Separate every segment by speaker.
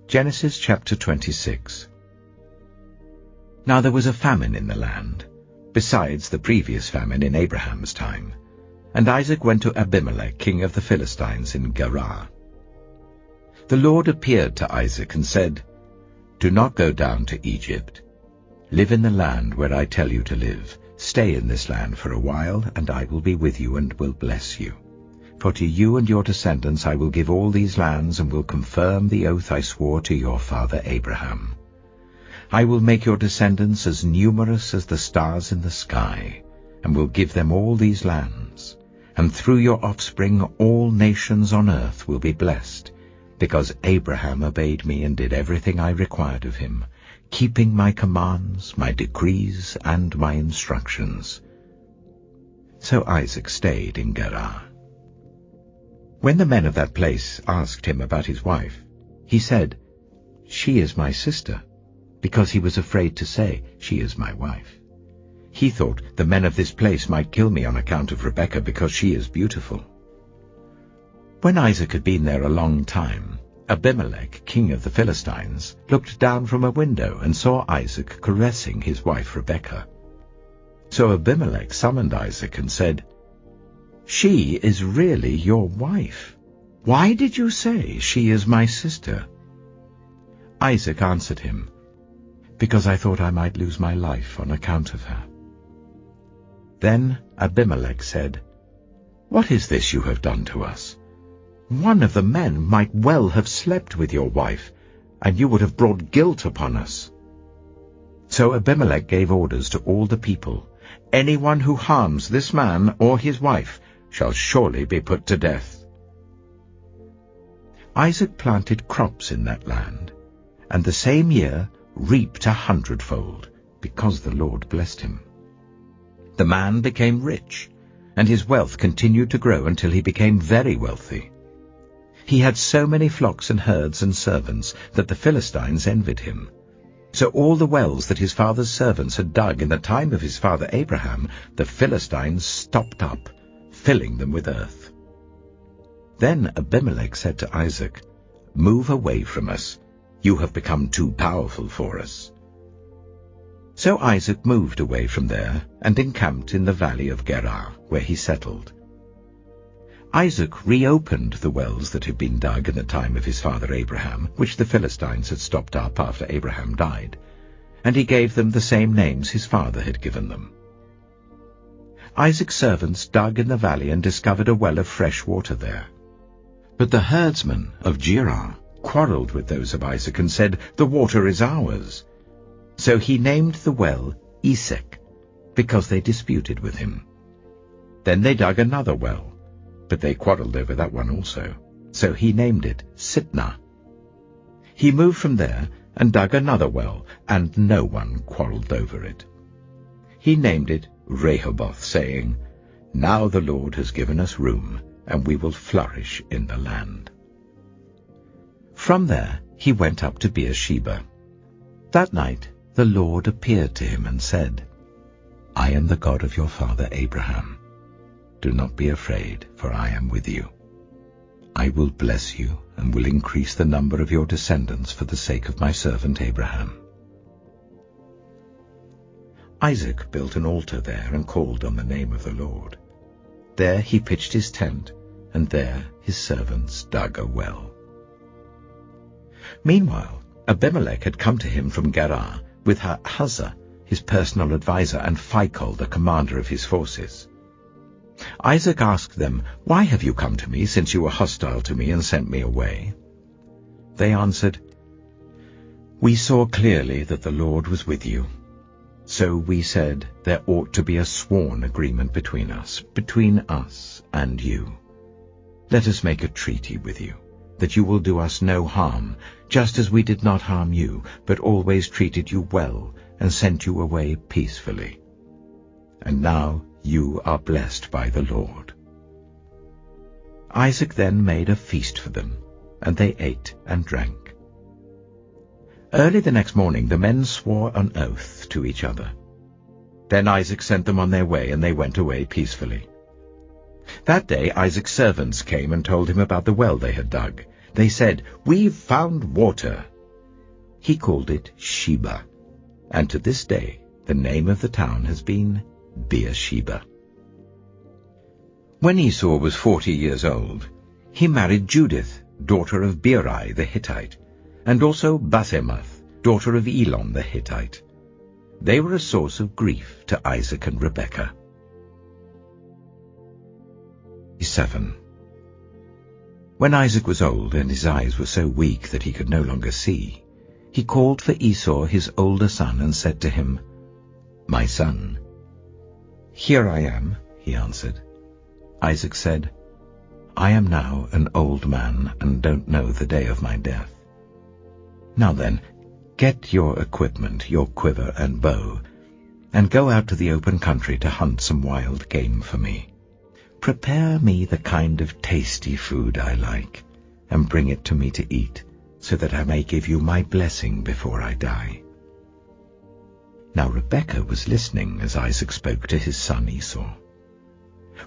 Speaker 1: Genesis chapter 26. Now there was a famine in the land, besides the previous famine in Abraham's time, and Isaac went to Abimelech, king of the Philistines, in Gerar. The Lord appeared to Isaac and said, "Do not go down to Egypt. Live in the land where I tell you to live. Stay in this land for a while, and I will be with you and will bless you. For to you and your descendants I will give all these lands, and will confirm the oath I swore to your father Abraham. I will make your descendants as numerous as the stars in the sky, and will give them all these lands. And through your offspring all nations on earth will be blessed, because Abraham obeyed me and did everything I required of him, keeping my commands, my decrees, and my instructions." So Isaac stayed in Gerar. When the men of that place asked him about his wife, he said, "She is my sister," because he was afraid to say, "She is my wife." He thought, "The men of this place might kill me on account of Rebekah, because she is beautiful." When Isaac had been there a long time, Abimelech, king of the Philistines, looked down from a window and saw Isaac caressing his wife Rebekah. So Abimelech summoned Isaac and said, "She is really your wife. Why did you say, 'She is my sister'?" Isaac answered him, "Because I thought I might lose my life on account of her." Then Abimelech said, "What is this you have done to us? One of the men might well have slept with your wife, and you would have brought guilt upon us." So Abimelech gave orders to all the people, "Anyone who harms this man or his wife shall surely be put to death." Isaac planted crops in that land, and the same year reaped 100-fold, because the Lord blessed him. The man became rich, and his wealth continued to grow until he became very wealthy. He had so many flocks and herds and servants that the Philistines envied him. So all the wells that his father's servants had dug in the time of his father Abraham, the Philistines stopped up, filling them with earth. Then Abimelech said to Isaac, "Move away from us. You have become too powerful for us." So Isaac moved away from there and encamped in the valley of Gerar, where he settled. Isaac reopened the wells that had been dug in the time of his father Abraham, which the Philistines had stopped up after Abraham died, and he gave them the same names his father had given them. Isaac's servants dug in the valley and discovered a well of fresh water there. But the herdsmen of Gerar quarreled with those of Isaac and said, "The water is ours." So he named the well Esek, because they disputed with him. Then they dug another well, but they quarreled over that one also. So he named it Sitnah. He moved from there and dug another well, and no one quarreled over it. He named it Rehoboth, saying, "Now the Lord has given us room, and we will flourish in the land." From there he went up to Beersheba. That night the Lord appeared to him and said, "I am the God of your father Abraham. Do not be afraid, for I am with you. I will bless you and will increase the number of your descendants for the sake of my servant Abraham." Isaac built an altar there and called on the name of the Lord. There he pitched his tent, and there his servants dug a well. Meanwhile, Abimelech had come to him from Gerar with Ahuzah, his personal adviser, and Phicol, the commander of his forces. Isaac asked them, "Why have you come to me, since you were hostile to me and sent me away?" They answered, "We saw clearly that the Lord was with you. So we said there ought to be a sworn agreement between us and you. Let us make a treaty with you, that you will do us no harm, just as we did not harm you, but always treated you well and sent you away peacefully. And now you are blessed by the Lord." Isaac then made a feast for them, and they ate and drank. Early the next morning the men swore an oath to each other. Then Isaac sent them on their way, and they went away peacefully. That day Isaac's servants came and told him about the well they had dug. They said, "We've found water." He called it Sheba, and to this day the name of the town has been Beersheba. When Esau was 40 years old, he married Judith, daughter of Beeri the Hittite, and also Basemath, daughter of Elon the Hittite. They were a source of grief to Isaac and Rebekah. 7. When Isaac was old and his eyes were so weak that he could no longer see, he called for Esau his older son and said to him, "My son." "Here I am," he answered. Isaac said, "I am now an old man and don't know the day of my death. Now then, get your equipment, your quiver and bow, and go out to the open country to hunt some wild game for me. Prepare me the kind of tasty food I like, and bring it to me to eat, so that I may give you my blessing before I die." Now Rebekah was listening as Isaac spoke to his son Esau.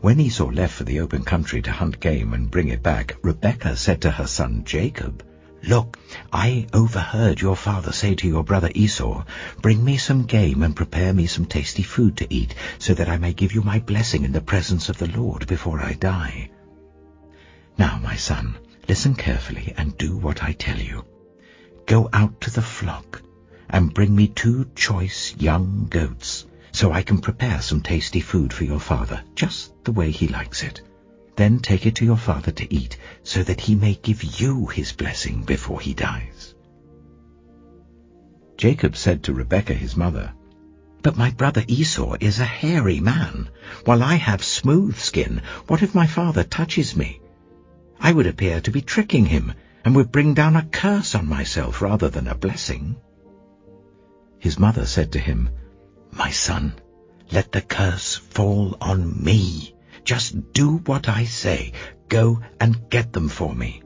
Speaker 1: When Esau left for the open country to hunt game and bring it back, Rebekah said to her son Jacob, "Look, I overheard your father say to your brother Esau, 'Bring me some game and prepare me some tasty food to eat, so that I may give you my blessing in the presence of the Lord before I die.' Now, my son, listen carefully and do what I tell you. Go out to the flock and bring me 2 choice young goats, so I can prepare some tasty food for your father, just the way he likes it. Then take it to your father to eat, so that he may give you his blessing before he dies." Jacob said to Rebekah his mother, "But my brother Esau is a hairy man, while I have smooth skin. What if my father touches me? I would appear to be tricking him, and would bring down a curse on myself rather than a blessing." His mother said to him, "My son, let the curse fall on me. Just do what I say. Go and get them for me."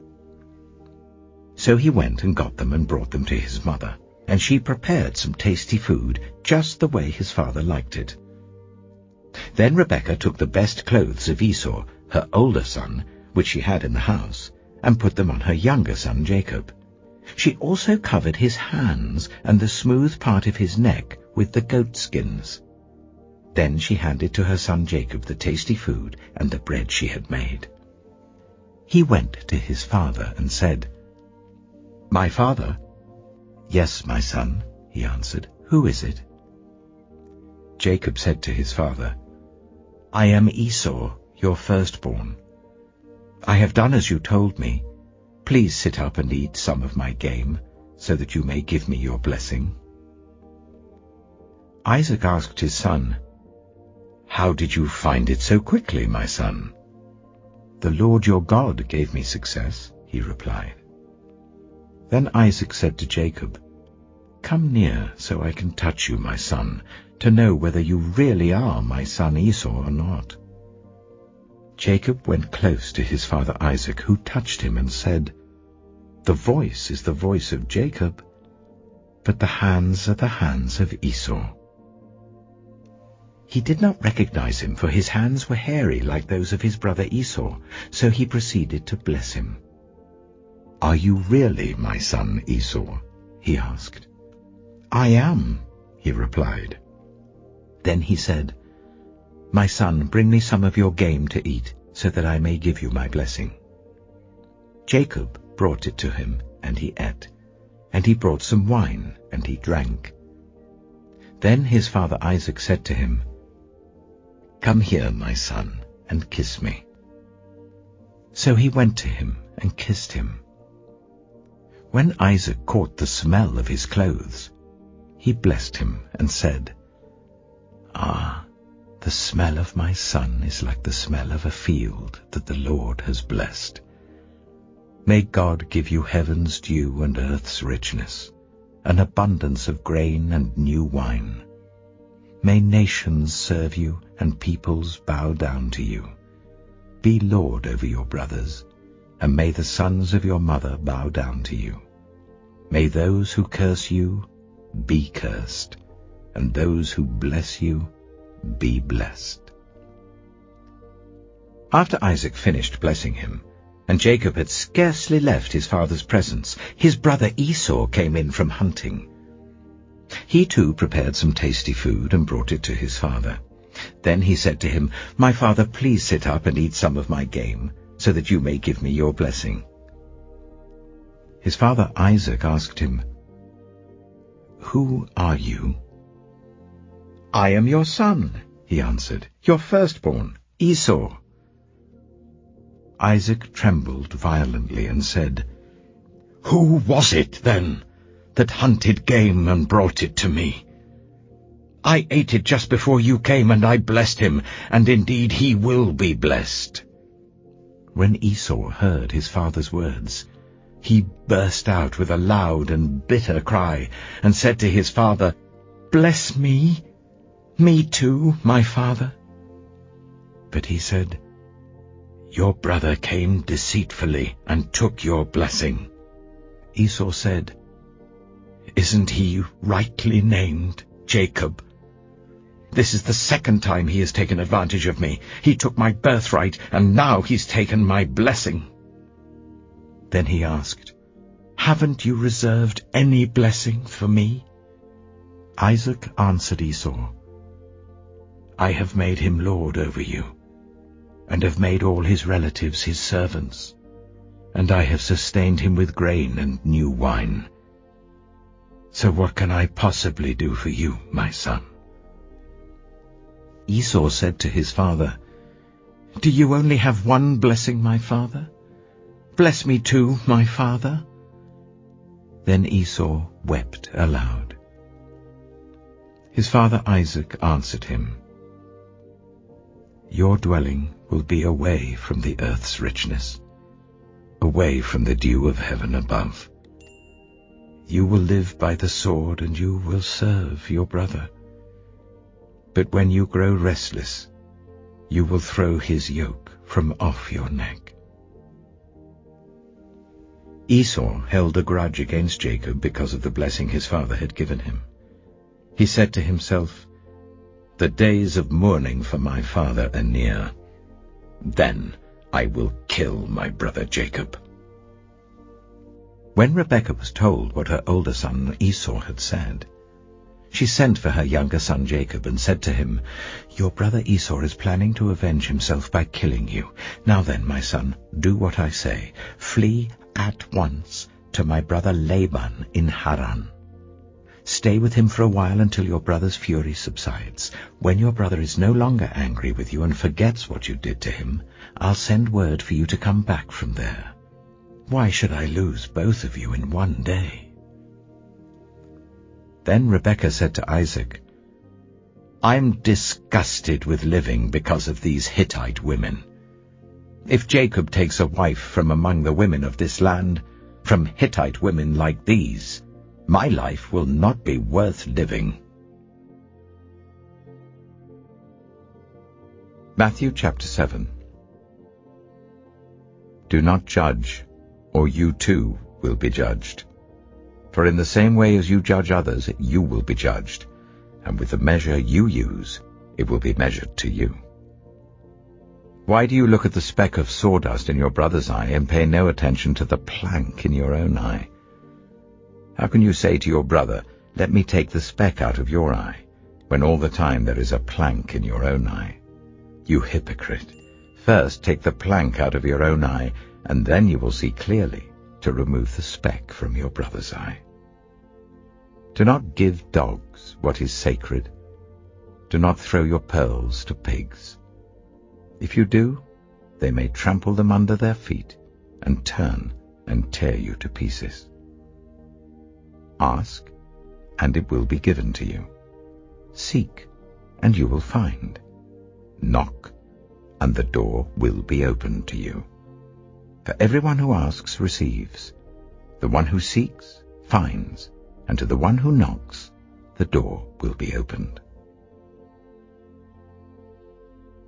Speaker 1: So he went and got them and brought them to his mother, and she prepared some tasty food, just the way his father liked it. Then Rebekah took the best clothes of Esau, her older son, which she had in the house, and put them on her younger son Jacob. She also covered his hands and the smooth part of his neck with the goat skins. Then she handed to her son Jacob the tasty food and the bread she had made. He went to his father and said, "My father?" "Yes, my son," he answered. "Who is it?" Jacob said to his father, "I am Esau, your firstborn. I have done as you told me. Please sit up and eat some of my game, so that you may give me your blessing." Isaac asked his son, "How did you find it so quickly, my son?" "The Lord your God gave me success," he replied. Then Isaac said to Jacob, "Come near so I can touch you, my son, to know whether you really are my son Esau or not." Jacob went close to his father Isaac, who touched him and said, "The voice is the voice of Jacob, but the hands are the hands of Esau." He did not recognize him, for his hands were hairy like those of his brother Esau, so he proceeded to bless him. "Are you really my son Esau?" he asked. "I am," he replied. Then he said, "My son, bring me some of your game to eat, so that I may give you my blessing." Jacob brought it to him, and he ate, and he brought some wine, and he drank. Then his father Isaac said to him, "Come here, my son, and kiss me." So he went to him and kissed him. When Isaac caught the smell of his clothes, he blessed him and said, "Ah, the smell of my son is like the smell of a field that the Lord has blessed. May God give you heaven's dew and earth's richness, an abundance of grain and new wine. May nations serve you and peoples bow down to you. Be lord over your brothers, and may the sons of your mother bow down to you. May those who curse you be cursed, and those who bless you be blessed." After Isaac finished blessing him, and Jacob had scarcely left his father's presence, his brother Esau came in from hunting. He too prepared some tasty food and brought it to his father. Then he said to him, "My father, please sit up and eat some of my game, so that you may give me your blessing." His father Isaac asked him, "Who are you?" "I am your son," he answered, "your firstborn, Esau." Isaac trembled violently and said, "Who was it, then, that hunted game and brought it to me? I ate it just before you came, and I blessed him, and indeed he will be blessed." When Esau heard his father's words, he burst out with a loud and bitter cry, and said to his father, "Bless me, me too, my father." But he said, "Your brother came deceitfully and took your blessing." Esau said, "Isn't he rightly named Jacob? This is the second time he has taken advantage of me. He took my birthright, and now he's taken my blessing." Then he asked, "Haven't you reserved any blessing for me?" Isaac answered Esau, "I have made him lord over you, and have made all his relatives his servants, and I have sustained him with grain and new wine. So what can I possibly do for you, my son?" Esau said to his father, "Do you only have one blessing, my father? Bless me too, my father." Then Esau wept aloud. His father Isaac answered him, "Your dwelling will be away from the earth's richness, away from the dew of heaven above. You will live by the sword, and you will serve your brother. But when you grow restless, you will throw his yoke from off your neck." Esau held a grudge against Jacob because of the blessing his father had given him. He said to himself, "The days of mourning for my father are near. Then I will kill my brother Jacob." When Rebekah was told what her older son Esau had said, she sent for her younger son Jacob and said to him, "Your brother Esau is planning to avenge himself by killing you. Now then, my son, do what I say. Flee at once to my brother Laban in Haran. Stay with him for a while until your brother's fury subsides. When your brother is no longer angry with you and forgets what you did to him, I'll send word for you to come back from there. Why should I lose both of you in one day?" Then Rebekah said to Isaac, "I'm disgusted with living because of these Hittite women. If Jacob takes a wife from among the women of this land, from Hittite women like these, my life will not be worth living." Matthew chapter 7. Do not judge, or you too will be judged. For in the same way as you judge others, you will be judged, and with the measure you use, it will be measured to you. Why do you look at the speck of sawdust in your brother's eye and pay no attention to the plank in your own eye? How can you say to your brother, "Let me take the speck out of your eye," when all the time there is a plank in your own eye? You hypocrite! First take the plank out of your own eye, and then you will see clearly to remove the speck from your brother's eye. Do not give dogs what is sacred. Do not throw your pearls to pigs. If you do, they may trample them under their feet and turn and tear you to pieces. Ask, and it will be given to you. Seek, and you will find. Knock, and the door will be opened to you. For everyone who asks receives, the one who seeks finds, and to the one who knocks the door will be opened.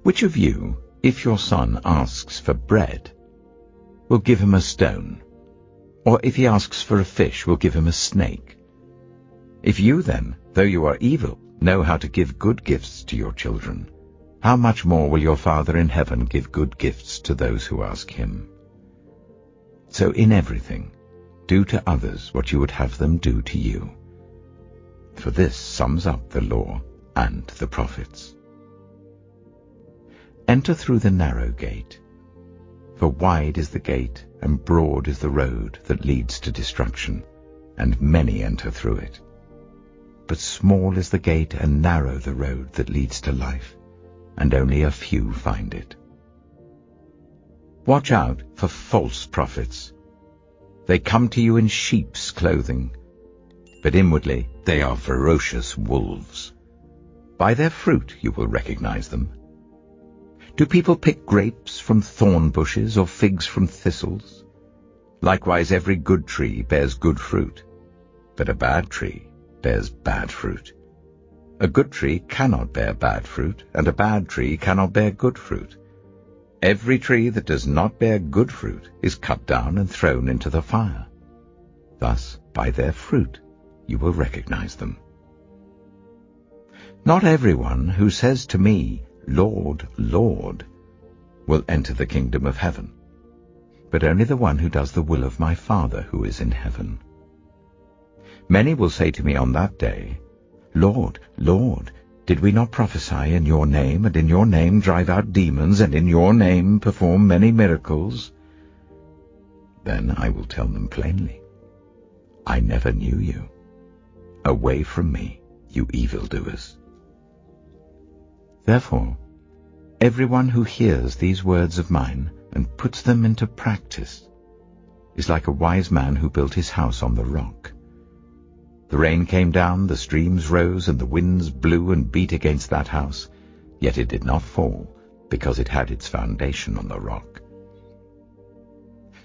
Speaker 1: Which of you, if your son asks for bread, will give him a stone? Or if he asks for a fish, will give him a snake? If you then, though you are evil, know how to give good gifts to your children, how much more will your Father in heaven give good gifts to those who ask him? So in everything, do to others what you would have them do to you. For this sums up the law and the prophets. Enter through the narrow gate, for wide is the gate and broad is the road that leads to destruction, and many enter through it. But small is the gate and narrow the road that leads to life, and only a few find it. Watch out for false prophets. They come to you in sheep's clothing, but inwardly they are ferocious wolves. By their fruit you will recognize them. Do people pick grapes from thorn bushes or figs from thistles? Likewise every good tree bears good fruit, but a bad tree bears bad fruit. A good tree cannot bear bad fruit, and a bad tree cannot bear good fruit. Every tree that does not bear good fruit is cut down and thrown into the fire. Thus, by their fruit you will recognize them. Not everyone who says to me, Lord, Lord, will enter the kingdom of heaven, but only the one who does the will of my Father who is in heaven. Many will say to me on that day, Lord, Lord, did we not prophesy in your name, and in your name drive out demons, and in your name perform many miracles? Then I will tell them plainly, I never knew you. Away from me, you evildoers. Therefore, everyone who hears these words of mine and puts them into practice is like a wise man who built his house on the rock. The rain came down, the streams rose, and the winds blew and beat against that house, yet it did not fall, because it had its foundation on the rock.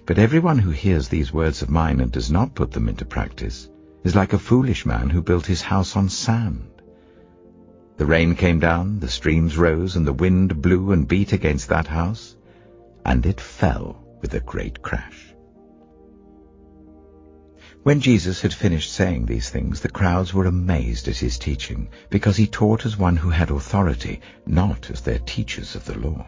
Speaker 1: But everyone who hears these words of mine and does not put them into practice is like a foolish man who built his house on sand. The rain came down, the streams rose, and the wind blew and beat against that house, and it fell with a great crash. When Jesus had finished saying these things, the crowds were amazed at his teaching, because he taught as one who had authority, not as their teachers of the law.